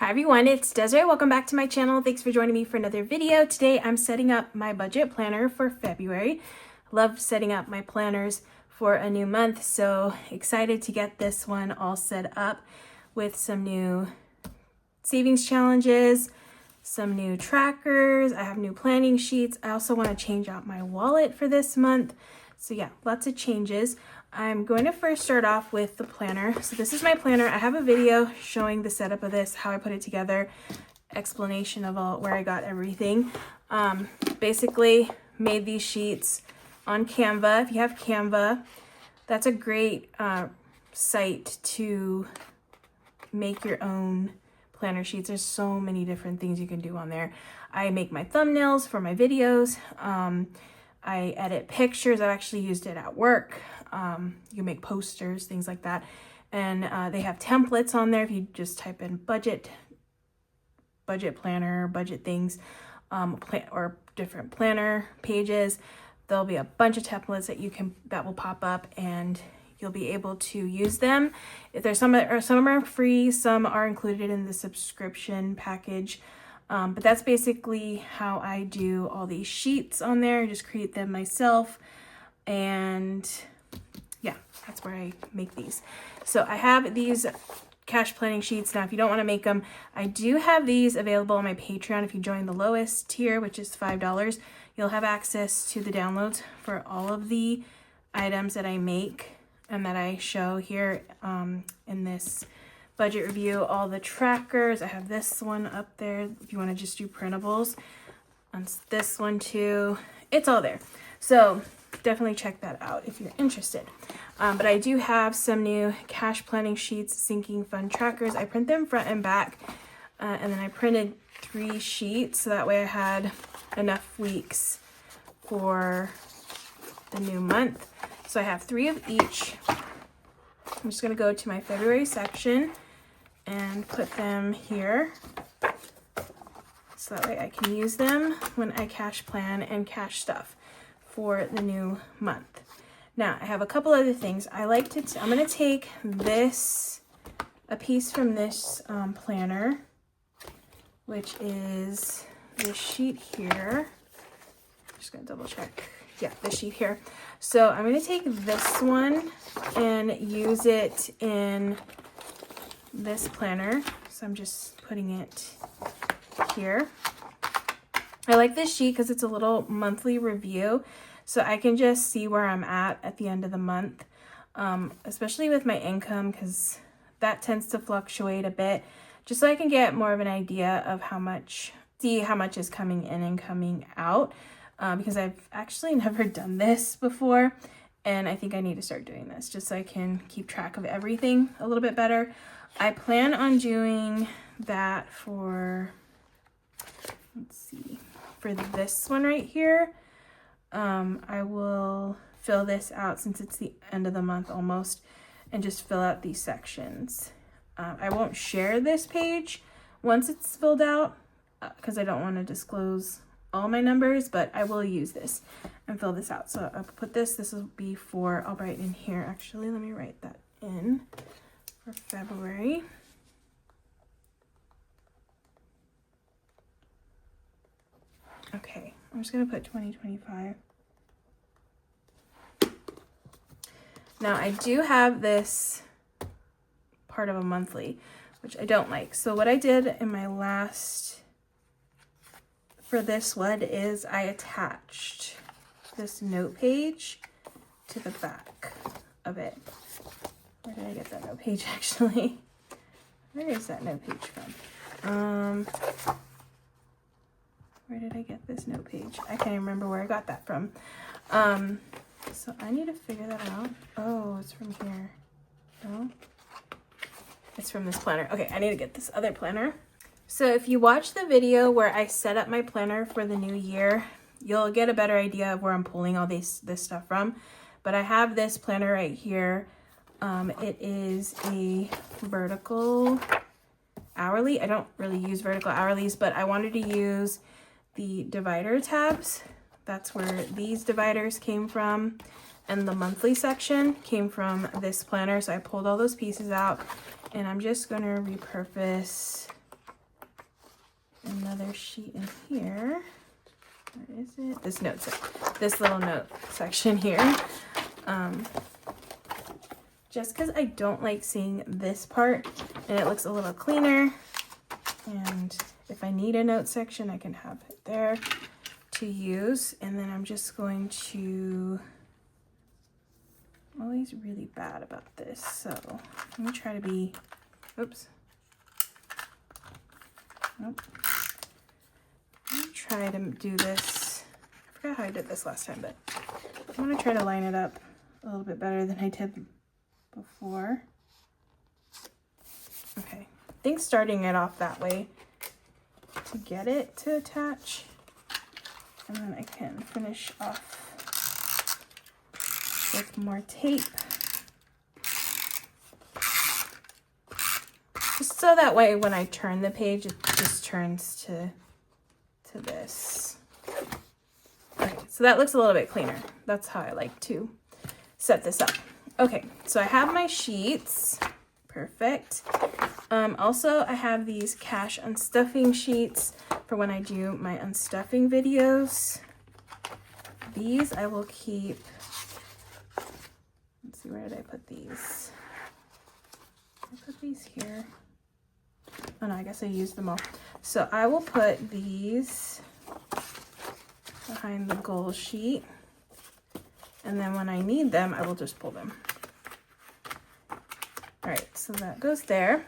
Hi everyone, it's Desiree. Welcome back to my channel. Thanks for joining me for another video. Today I'm setting up my budget planner for February. Love setting up my planners for a new month, so excited to get this one all set up with some new savings challenges, some new trackers. I have new planning sheets. I also want to change out my wallet for this month. So yeah, lots of changes. I'm going to first start off with the planner. So this is my planner. I have a video showing the setup of this, how I put it together, explanation of all where I got everything. Basically made these sheets on Canva. If you have Canva, that's a great site to make your own planner sheets. There's so many different things you can do on there. I make my thumbnails for my videos. I edit pictures. I've actually used it at work. You make posters, things like that. And they have templates on there. If you just type in budget planner, budget things, or different planner pages, there'll be a bunch of templates that will pop up, and you'll be able to use them. If there's some are free, some are included in the subscription package. But that's basically how I do all these sheets on there. I just create them myself, and yeah, that's where I make these. So I have these cash planning sheets. Now, if you don't want to make them, I do have these available on my Patreon. If you join the lowest tier, which is $5, you'll have access to the downloads for all of the items that I make and that I show here in this budget review. All the trackers. I have this one up there if you want to just do printables. And this one too. It's all there. So definitely check that out if you're interested. But I do have some new cash planning sheets, sinking fund trackers. I print them front and back, and then I printed 3 sheets so that way I had enough weeks for the new month. So I have 3 of each. I'm just going to go to my February section and put them here so that way I can use them when I cash plan and cash stuff for the new month. Now, I have a couple other things. I'm going to take a piece from this planner, which is this sheet here. I'm just going to double check. Yeah, this sheet here. So I'm going to take this one and use it in this planner. So I'm just putting it here. I like this sheet because it's a little monthly review, so I can just see where I'm at the end of the month, especially with my income, because that tends to fluctuate a bit, just so I can get more of an idea of how much is coming in and coming out, because I've actually never done this before, and I think I need to start doing this just so I can keep track of everything a little bit better. I plan on doing that for, let's see, for this one right here. I will fill this out since it's the end of the month almost, and just fill out these sections. I won't share this page once it's filled out because I don't want to disclose all my numbers, but I will use this and fill this out. So I'll put this will be for, I'll write in here, actually, let me write that in for February. Okay, I'm just gonna put 2025. Now I do have this part of a monthly, which I don't like. So what I did in my last, for this one, is I attached this note page to the back of it. Where did I get that note page actually? Where is that note page from? Where did I get this note page? I can't remember where I got that from. So I need to figure that out. Oh, it's from here. No, it's from this planner. Okay, I need to get this other planner. So if you watch the video where I set up my planner for the new year, you'll get a better idea of where I'm pulling all this stuff from. But I have this planner right here. It is a vertical hourly. I don't really use vertical hourlies, but I wanted to use the divider tabs. That's where these dividers came from, and the monthly section came from this planner. So I pulled all those pieces out, and I'm just going to repurpose sheet in here. Where is it? This little note section here. Just because I don't like seeing this part, and it looks a little cleaner. And if I need a note section, I can have it there to use. And then I'm just going to, I'm always really bad about this, so I'm gonna try to be, oops. Nope. I'm gonna try to do this. I forgot how I did this last time, but I'm gonna try to line it up a little bit better than I did before. Okay, I think starting it off that way to get it to attach, and then I can finish off with more tape. Just so that way when I turn the page, it just turns to this. Alright, so that looks a little bit cleaner. That's how I like to set this up. Okay, so I have my sheets. Perfect. Also, I have these cash unstuffing sheets for when I do my unstuffing videos. These I will keep. Let's see, where did I put these? I put these here. Oh no, I guess I used them all. So I will put these behind the goal sheet, and then when I need them, I will just pull them. All right, so that goes there.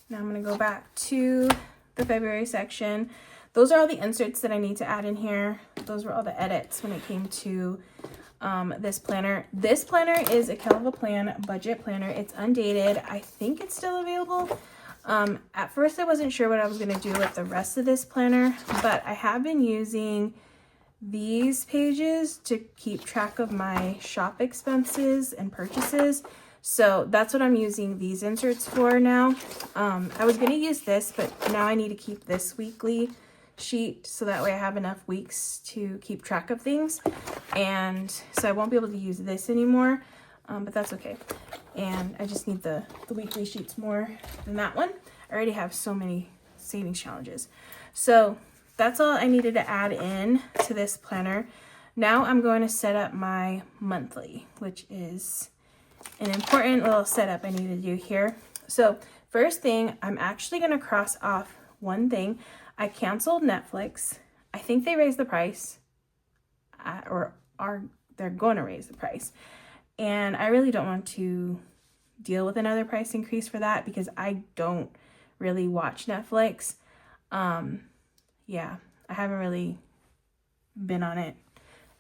Now I'm gonna go back to the February section. Those are all the inserts that I need to add in here. Those were all the edits when it came to this planner. This planner is a KellofaPlan budget planner. It's undated. I think it's still available. At first I wasn't sure what I was gonna do with the rest of this planner, but I have been using these pages to keep track of my shop expenses and purchases. So that's what I'm using these inserts for now. I was gonna use this, but now I need to keep this weekly sheet so that way I have enough weeks to keep track of things. And so I won't be able to use this anymore, but that's okay. And I just need the weekly sheets more than that one. I already have so many savings challenges. So that's all I needed to add in to this planner. Now I'm going to set up my monthly, which is an important little setup I need to do here. So first thing, I'm actually going to cross off one thing. I canceled Netflix. I think they raised the price, they're going to raise the price. And I really don't want to deal with another price increase for that because I don't really watch Netflix. Yeah, I haven't really been on it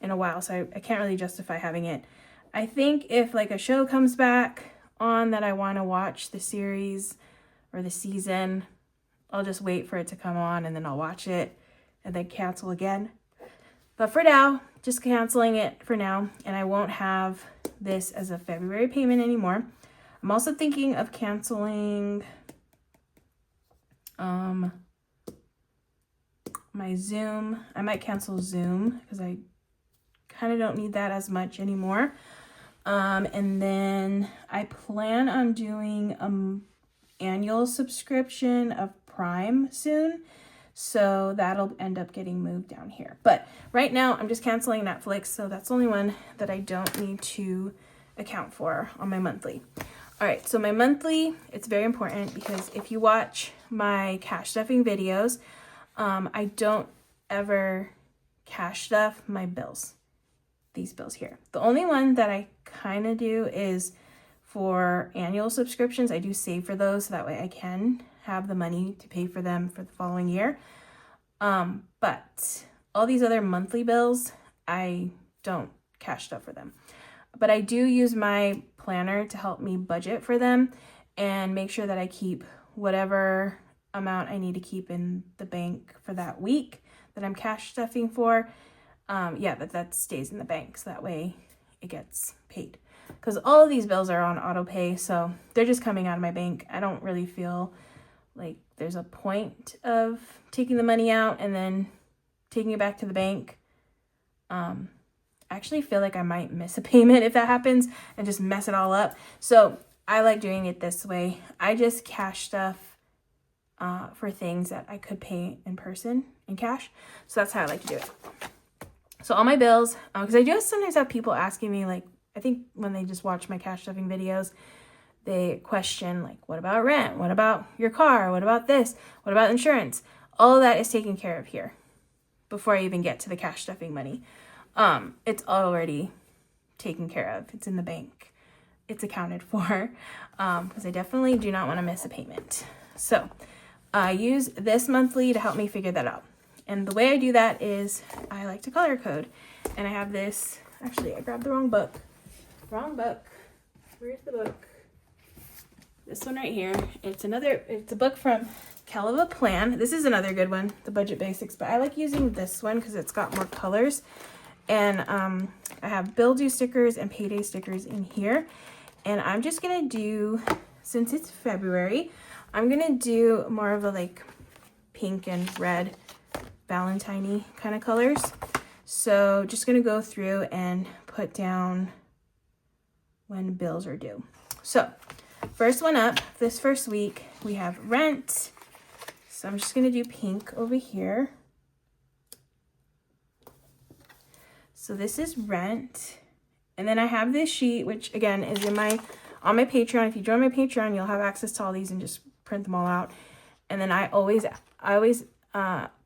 in a while, so I can't really justify having it. I think if like a show comes back on that I want to watch the series or the season, I'll just wait for it to come on and then I'll watch it and then cancel again. But for now, just canceling it for now, and I won't have this as a February payment anymore. I'm also thinking of canceling my Zoom. I might cancel Zoom because I kind of don't need that as much anymore. And then I plan on doing an annual subscription of Prime soon. So that'll end up getting moved down here. But right now I'm just canceling Netflix. So that's the only one that I don't need to account for on my monthly. All right, so my monthly, it's very important because if you watch my cash stuffing videos, I don't ever cash stuff my bills, these bills here. The only one that I kind of do is for annual subscriptions. I do save for those so that way I can have the money to pay for them for the following year. But all these other monthly bills, I don't cash stuff for them. But I do use my planner to help me budget for them and make sure that I keep whatever amount I need to keep in the bank for that week that I'm cash stuffing for. Yeah, that stays in the bank so that way it gets paid. Because all of these bills are on auto pay, so they're just coming out of my bank. I don't really feel like there's a point of taking the money out and then taking it back to the bank. I actually feel like I might miss a payment if that happens and just mess it all up. So I like doing it this way. I just cash stuff for things that I could pay in person, in cash. So that's how I like to do it. So all my bills, because I do sometimes have people asking me, like, I think when they just watch my cash stuffing videos, they question, like, what about rent? What about your car? What about this? What about insurance? All of that is taken care of here before I even get to the cash stuffing money. It's already taken care of. It's in the bank. It's accounted for, because I definitely do not want to miss a payment. So I use this monthly to help me figure that out. And the way I do that is I like to color code. And I have this, actually I grabbed the wrong book. Wrong book. Where's the book? This one right here. It's a book from KellofaPlan. This is another good one, the Budget Basics, but I like using this one because it's got more colors. And I have bill due stickers and payday stickers in here. And I'm just gonna do, since it's February, I'm gonna do more of a like pink and red Valentine-y kind of colors. So just gonna go through and put down when bills are due. So first one up, this first week, we have rent. So I'm just gonna do pink over here. So this is rent. And then I have this sheet, which again is on my Patreon. If you join my Patreon, you'll have access to all these and just print them all out. And then I always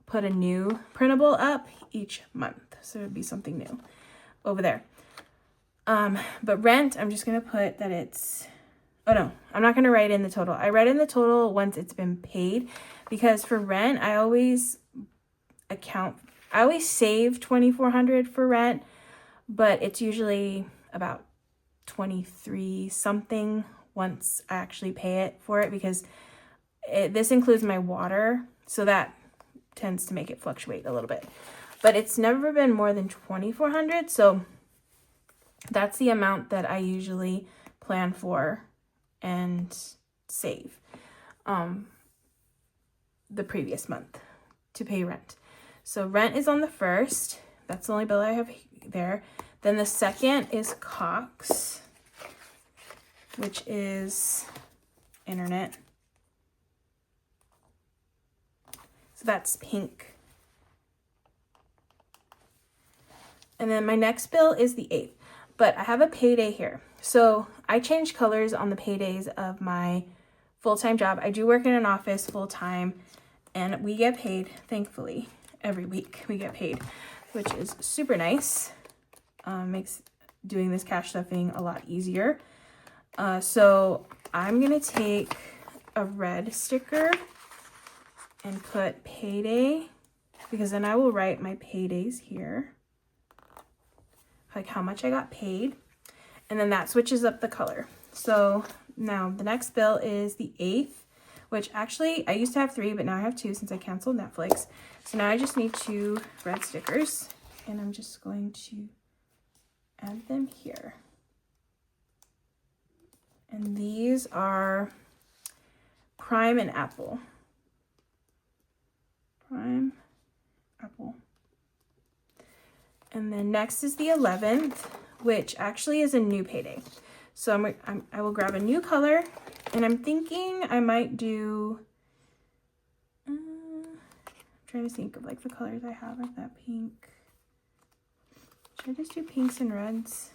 put a new printable up each month. So it'd be something new over there. But rent, I'm just gonna put that it's, oh no, I'm not gonna write in the total. I write in the total once it's been paid, because for rent, I always save $2,400 for rent, but it's usually about 23 something once I actually pay it for it, because this includes my water, so that tends to make it fluctuate a little bit. But it's never been more than $2,400, so that's the amount that I usually plan for and save the previous month to pay rent. So rent is on the first. That's the only bill I have there. Then the second is Cox, which is internet. So that's pink. And then my next bill is the 8th, but I have a payday here. So I change colors on the paydays of my full-time job. I do work in an office full-time, and we get paid, thankfully, every week we get paid, which is super nice. Makes doing this cash stuffing a lot easier. So I'm gonna take a red sticker and put payday, because then I will write my paydays here, like how much I got paid, and then that switches up the color. So now the next bill is the 8th, which actually I used to have 3, but now I have 2 since I canceled Netflix. So now I just need 2 red stickers, and I'm just going to add them here. And these are Prime and Apple. Prime, Apple. And then next is the 11th, which actually is a new payday. So I will grab a new color, and I'm thinking I might do, I'm trying to think of like the colors I have, like that pink. Should I just do pinks and reds?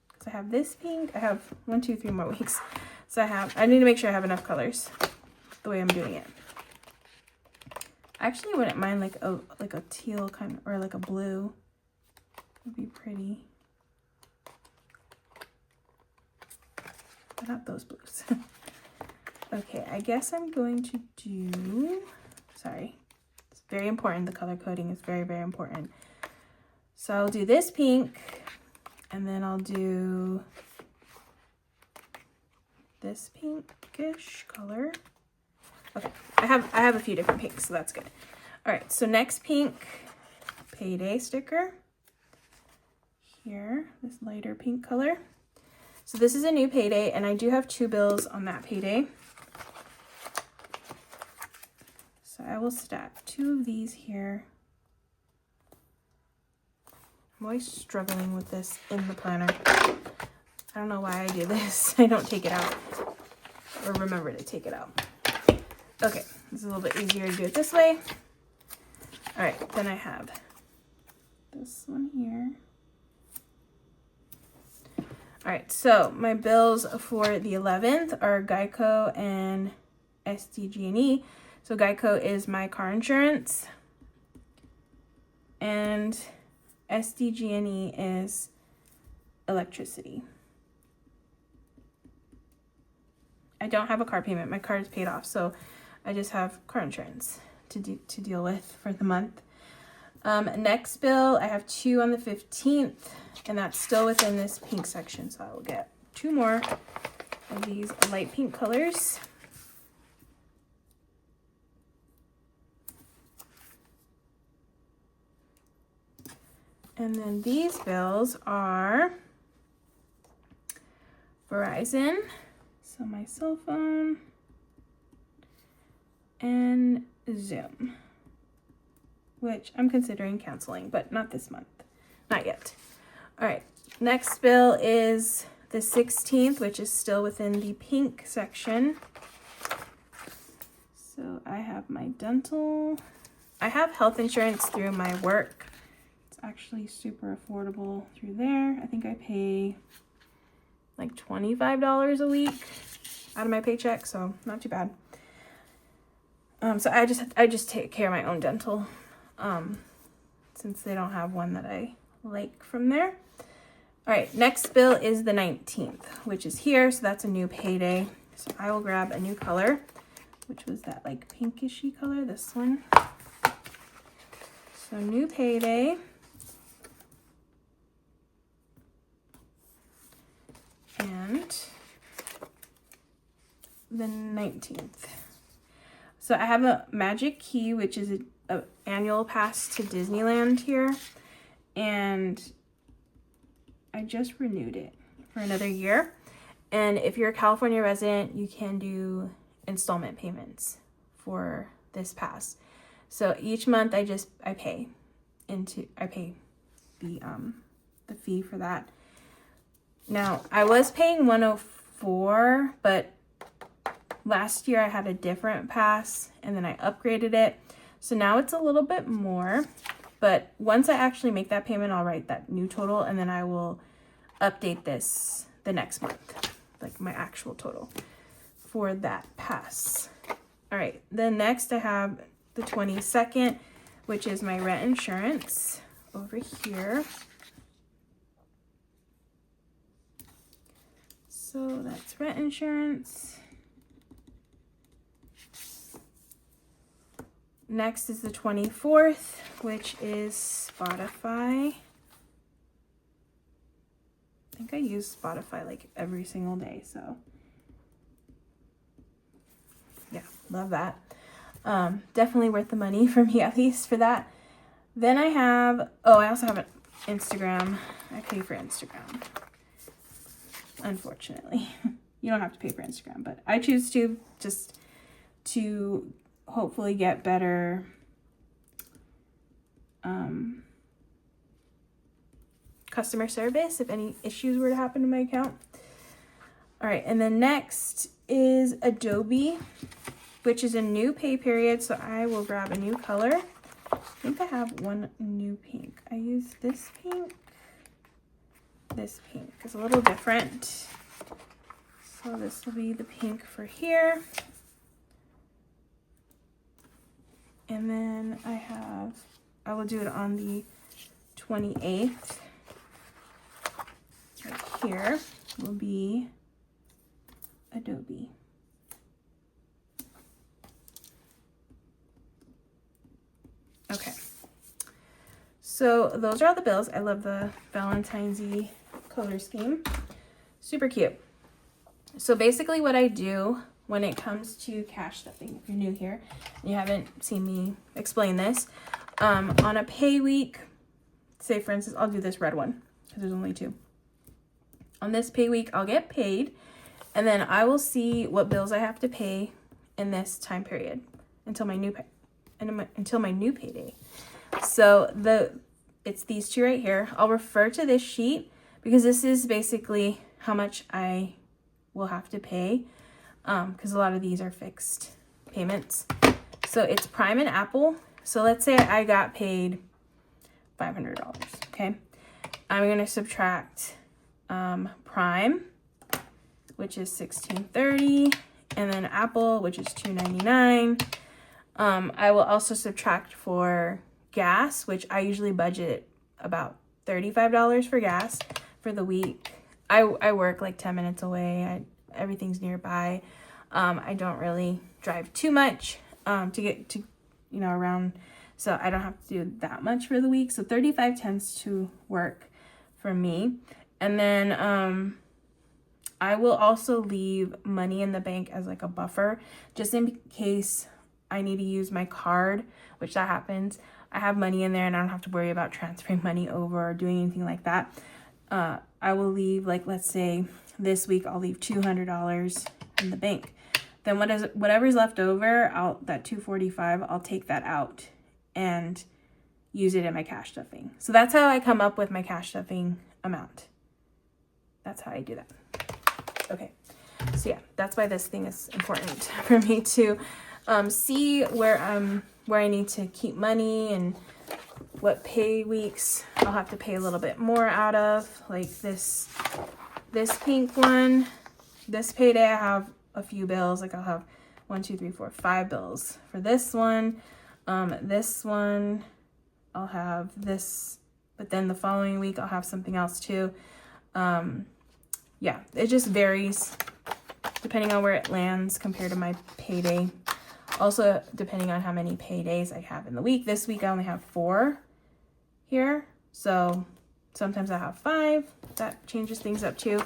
Because I have this pink, I have 1, 2, 3 more weeks. So I need to make sure I have enough colors the way I'm doing it. I actually wouldn't mind like a teal kind of, or like a blue. Would be pretty. But not those blues. Okay, I guess I'm going to do, sorry, it's very important. The color coding is very, very important. So I'll do this pink, and then I'll do this pinkish color. Okay, I have a few different pinks, so that's good. All right, so next pink, payday sticker. Here, this lighter pink color. So this is a new payday, and I do have 2 bills on that payday. So I will stack 2 of these here. I'm always struggling with this in the planner. I don't know why I do this. I don't take it out or remember to take it out. Okay, it's a little bit easier to do it this way. All right, then I have this one here. All right, so my bills for the 11th are Geico and SDG&E. So Geico is my car insurance, and SDG&E is electricity. I don't have a car payment. My car is paid off, so I just have car insurance to deal with for the month. Next bill, I have 2 on the 15th, and that's still within this pink section, so I will get 2 more of these light pink colors. And then these bills are Verizon, so my cell phone, and Zoom, which I'm considering canceling, but not this month, not yet. All right, next bill is the 16th, which is still within the pink section. So I have my dental. I have health insurance through my work. It's actually super affordable through there. I think I pay like $25 a week out of my paycheck, so not too bad. So I just take care of my own dental, since they don't have one that I like from there. All right, next bill is the 19th, which is here, so that's a new payday. So I will grab a new color, which was that like pinkishy color, this one. So new payday. And the 19th. So I have a magic key, which is a annual pass to Disneyland here, and I just renewed it for another year. And if you're a California resident, you can do installment payments for this pass. So each month I pay the fee for that. Now I was paying $104, but last year I had a different pass and then I upgraded it. So now it's a little bit more, but once I actually make that payment, I'll write that new total and then I will update this the next month, like my actual total for that pass. All right, then next I have the 22nd, which is my rent insurance over here. So that's rent insurance. Next is the 24th, which is Spotify. I think I use Spotify like every single day, so yeah, love that. Definitely worth the money for me, at least for that. Then I also have an Instagram. I pay for Instagram, unfortunately. You don't have to pay for Instagram, but I choose to just to hopefully get better customer service if any issues were to happen to my account. All right, and then next is Adobe, which is a new pay period, so I will grab a new color. I think I have one new pink. I use this pink. This pink is a little different. So this will be the pink for here. And then I will do it on the 28th. Right here will be Adobe. Okay. So those are all the bills. I love the Valentine's-y color scheme. Super cute. So basically what I do when it comes to cash stuffing, if you're new here and you haven't seen me explain this, on a pay week, say for instance, I'll do this red one because there's only 2. On this pay week, I'll get paid and then I will see what bills I have to pay in this time period until my new payday. So it's these 2 right here. I'll refer to this sheet because this is basically how much I will have to pay, because a lot of these are fixed payments. So it's Prime and Apple. So let's say I got paid $500, okay? I'm gonna subtract Prime, which is $16.30, and then Apple, which is $2.99. I will also subtract for gas, which I usually budget about $35 for gas for the week. I work like 10 minutes away. Everything's nearby. I don't really drive too much to get to, you know, around, so I don't have to do that much for the week. So 35 tends to work for me. And then I will also leave money in the bank as like a buffer, just in case I need to use my card, which that happens. I have money in there and I don't have to worry about transferring money over or doing anything like that. I will leave, like, let's say this week I'll leave $200 in the bank. Then whatever's left over, that $245, I'll take that out and use it in my cash stuffing. So that's how I come up with my cash stuffing amount. That's how I do that. Okay, so yeah, that's why this thing is important for me to see where I need to keep money and what pay weeks I'll have to pay a little bit more out of. Like this pink one, this payday I have a few bills. Like I'll have 1, 2, 3, 4, 5 bills for this one. This one I'll have this, but then the following week I'll have something else too. Yeah, it just varies depending on where it lands compared to my payday. Also, depending on how many paydays I have in the week. This week I only have 4 here, so sometimes I have 5. That changes things up too.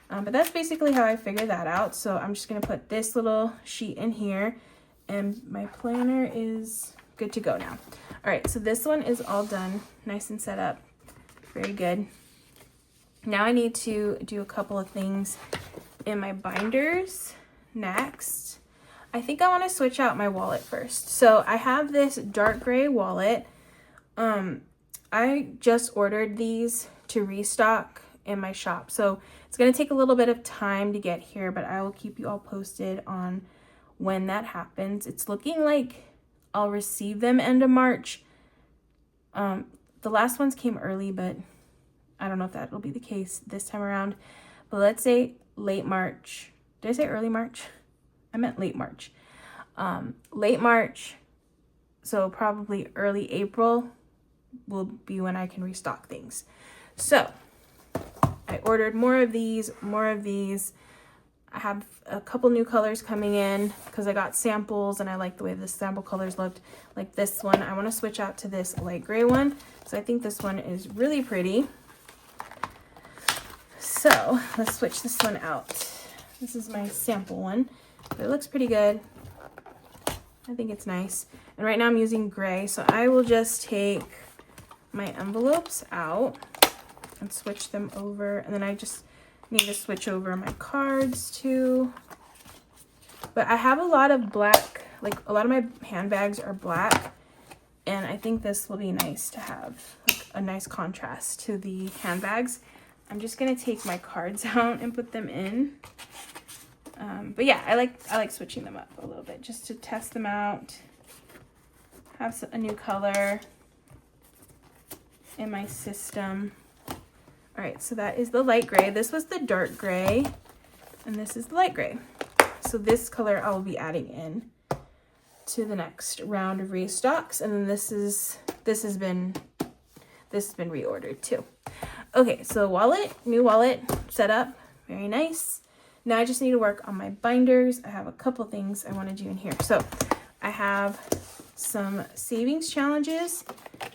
But that's basically how I figure that out. So I'm just gonna put this little sheet in here, and my planner is good to go now. All right, so this one is all done, nice and set up, very good. Now I need to do a couple of things in my binders next. I think I want to switch out my wallet first. So I have this dark gray wallet. I just ordered these to restock in my shop. So it's going to take a little bit of time to get here, but I will keep you all posted on when that happens. It's looking like I'll receive them end of March. The last ones came early, but I don't know if that'll be the case this time around. But let's say late March. Did I say early March? I meant late March. Late March, so probably early April will be when I can restock things. So I ordered more of these. I have a couple new colors coming in because I got samples and I like the way the sample colors looked. Like this one, I want to switch out to this light gray one. So I think this one is really pretty. So let's switch this one out. This is my sample one. But it looks pretty good. I think it's nice. And right now I'm using gray. So I will just take my envelopes out and switch them over. And then I just need to switch over my cards too. But I have a lot of black, like a lot of my handbags are black. And I think this will be nice to have, like a nice contrast to the handbags. I'm just gonna take my cards out and put them in. But yeah, I like switching them up a little bit just to test them out. Have a new color in my system. All right, so that is the light gray. This was the dark gray, and this is the light gray. So this color I will be adding in to the next round of restocks, and then this has been reordered too. Okay, so wallet, new wallet set up, very nice. Now I just need to work on my binders. I have a couple things I want to do in here. So I have some savings challenges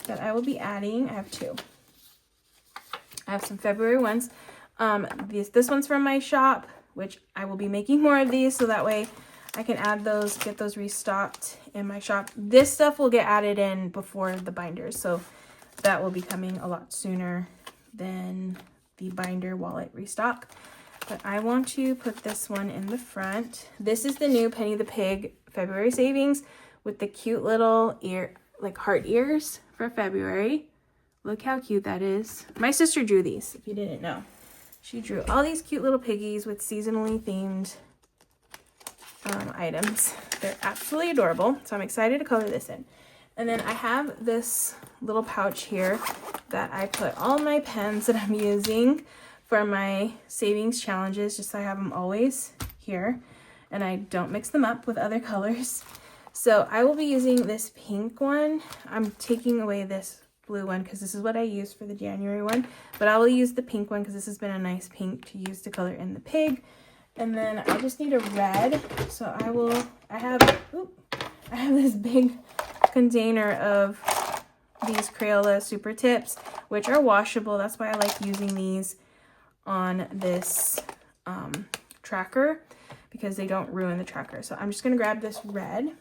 that I will be adding. I have 2. I have some February ones. This one's from my shop, which I will be making more of these so that way I can add those, get those restocked in my shop. This stuff will get added in before the binders, so that will be coming a lot sooner than the binder wallet restock. But I want to put this one in the front. This is the new Penny the Pig February savings with the cute little ear, like heart ears for February. Look how cute that is. My sister drew these, if you didn't know. She drew all these cute little piggies with seasonally themed items. They're absolutely adorable, so I'm excited to color this in. And then I have this little pouch here that I put all my pens that I'm using for my savings challenges, just so I have them always here and I don't mix them up with other colors. So I will be using this pink one. I'm taking away this blue one because this is what I used for the January one, but I will use the pink one because this has been a nice pink to use to color in the pig. And then I just need a red, so I have this big container of these Crayola Super Tips, which are washable. That's why I like using these on this tracker, because they don't ruin the tracker. So I'm just gonna grab this red.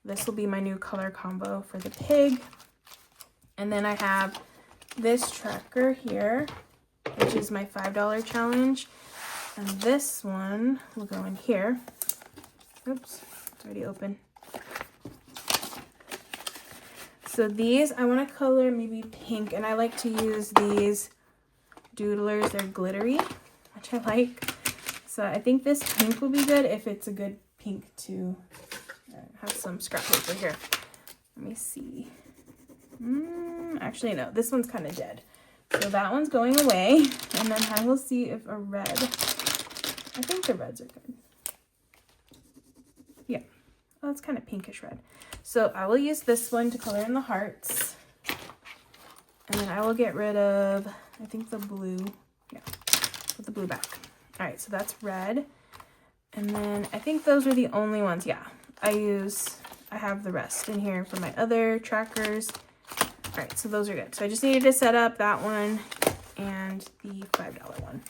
This will be my new color combo for the pig. And then I have this tracker here, which is my $5 challenge. And this one will go in here. Oops, it's already open. So these, I want to color maybe pink, and I like to use these doodlers. They're glittery, which I like. So I think this pink will be good if it's a good pink to have some scrap paper here. Let me see. Actually, no, this one's kind of dead. So that one's going away, and then I will see if a red, I think the reds are good. Yeah, oh, it's kind of pinkish red. So I will use this one to color in the hearts. And then I will get rid of, I think the blue, yeah, put the blue back. All right, so that's red. And then I think those are the only ones, yeah. I have the rest in here for my other trackers. All right, so those are good. So I just needed to set up that one and the $5 one.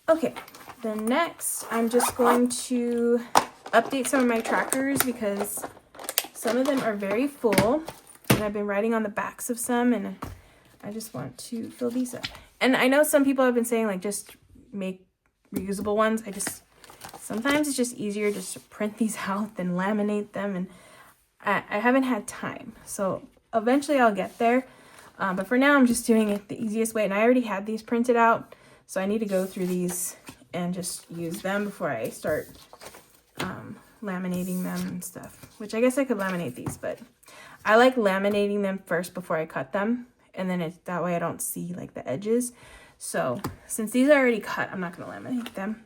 Okay, then next I'm just going to update some of my trackers because some of them are very full and I've been writing on the backs of some, and I just want to fill these up. And I know some people have been saying like just make reusable ones. Sometimes it's just easier just to print these out than laminate them, and I haven't had time. So eventually I'll get there, but for now I'm just doing it the easiest way, and I already had these printed out, so I need to go through these and just use them before I start laminating them and stuff, which I guess I could laminate these, but I like laminating them first before I cut them, and then that way I don't see like the edges. So since these are already cut, I'm not going to laminate them,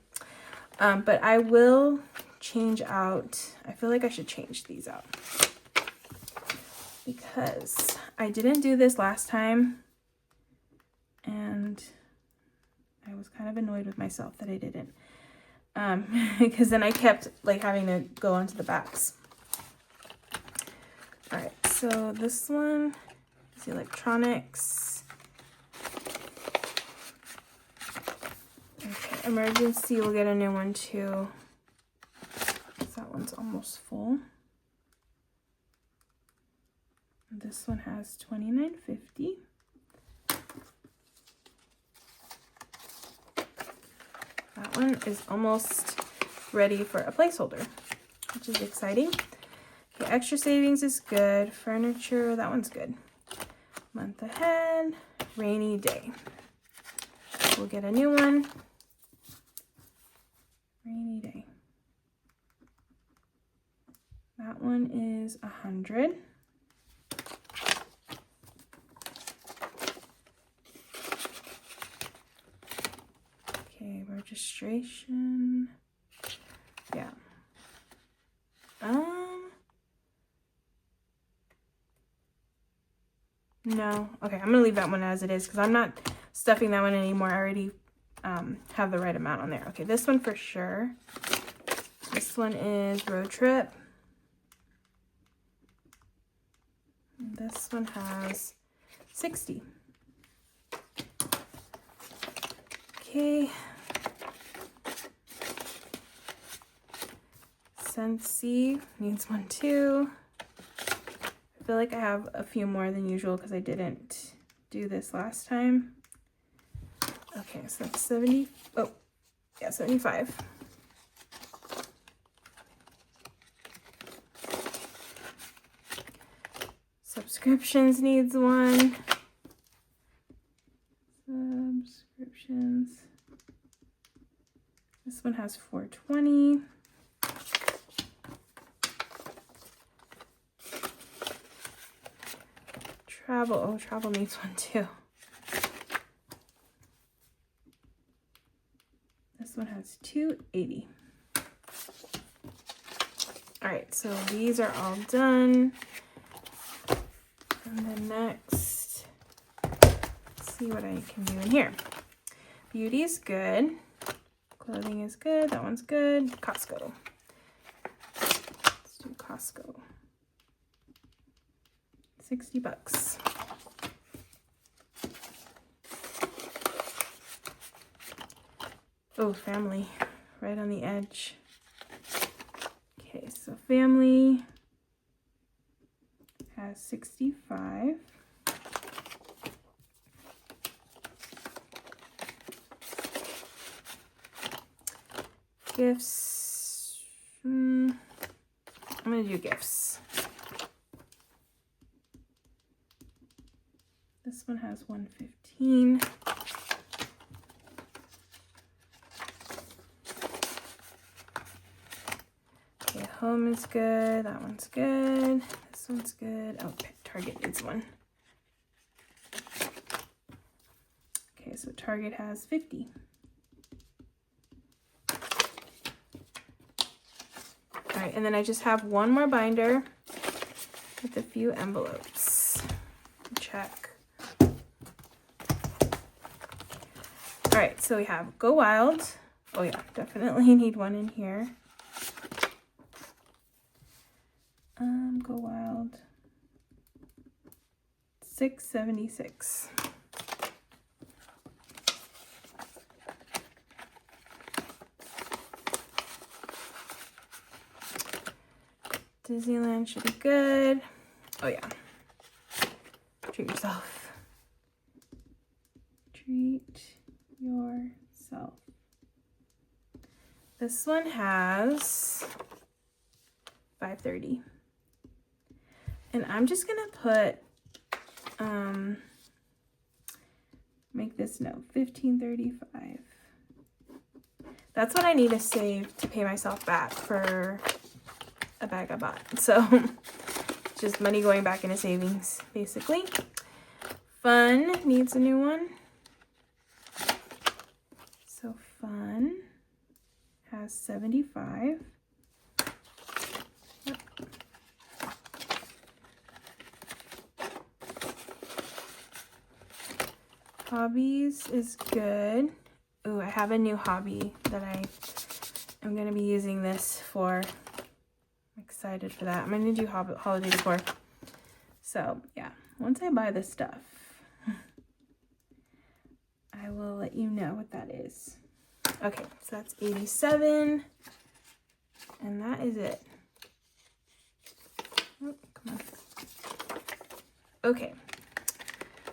but I will change out, I feel like I should change these out because I didn't do this last time and I was kind of annoyed with myself that I didn't, because then I kept like having to go onto the backs. All right, so this one is the electronics. Okay, emergency, we'll get a new one too. That one's almost full. This one has $29.50. That one is almost ready for a placeholder, which is exciting. Okay, extra savings is good. Furniture, that one's good. Month ahead, rainy day. We'll get a new one. Rainy day. That one is 100. Okay, registration. Yeah. No. Okay, I'm gonna leave that one as it is because I'm not stuffing that one anymore. I already have the right amount on there. Okay, this one for sure. This one is road trip. This one has 60. Okay. Scentsy needs one too. I feel like I have a few more than usual because I didn't do this last time. Okay, so that's 70. Oh, yeah, 75. Subscriptions needs one. Subscriptions. This one has 420. Travel. Oh, travel needs one too. This one has $2.80. All right, so these are all done. And then next, let's see what I can do in here. Beauty is good. Clothing is good. That one's good. Costco. Let's do Costco. $60. Oh, family, right on the edge. Okay, so family has 65. Gifts, I'm gonna do gifts. This one has 115. Okay, home is good. That one's good. This one's good. Oh, Target needs one. Okay, so Target has 50. All right, and then I just have one more binder with a few envelopes. Check. All right, so we have Go Wild. Oh yeah, definitely need one in here. Go Wild. $6.76. Disneyland should be good. Oh yeah. Treat yourself. Treat yourself. This one has $5.30. And I'm just gonna put, make this note, $15.35. That's what I need to save to pay myself back for a bag I bought. So just money going back into savings, basically. Fun needs a new one. So Fun has 75. Yep. Hobbies is good. Ooh, I have a new hobby that I'm gonna be using this for. I'm excited for that. I'm gonna do holiday decor. So yeah, once I buy this stuff, I will let you know what that is. Okay, so that's 87, and that is it. Oh, come on. Okay.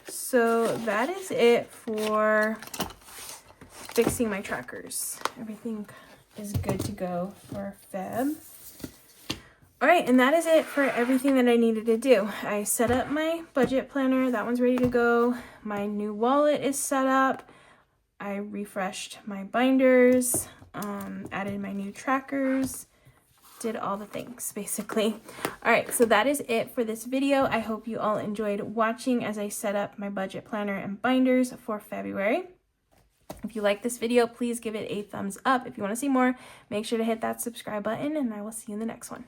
So that is it for fixing my trackers. Everything is good to go for Feb. All right, and that is it for everything that I needed to do. I set up my budget planner. That one's ready to go. My new wallet is set up. I refreshed my binders, added my new trackers, did all the things basically. All right, so that is it for this video. I hope you all enjoyed watching as I set up my budget planner and binders for February. If you like this video, please give it a thumbs up. If you want to see more, make sure to hit that subscribe button, and I will see you in the next one.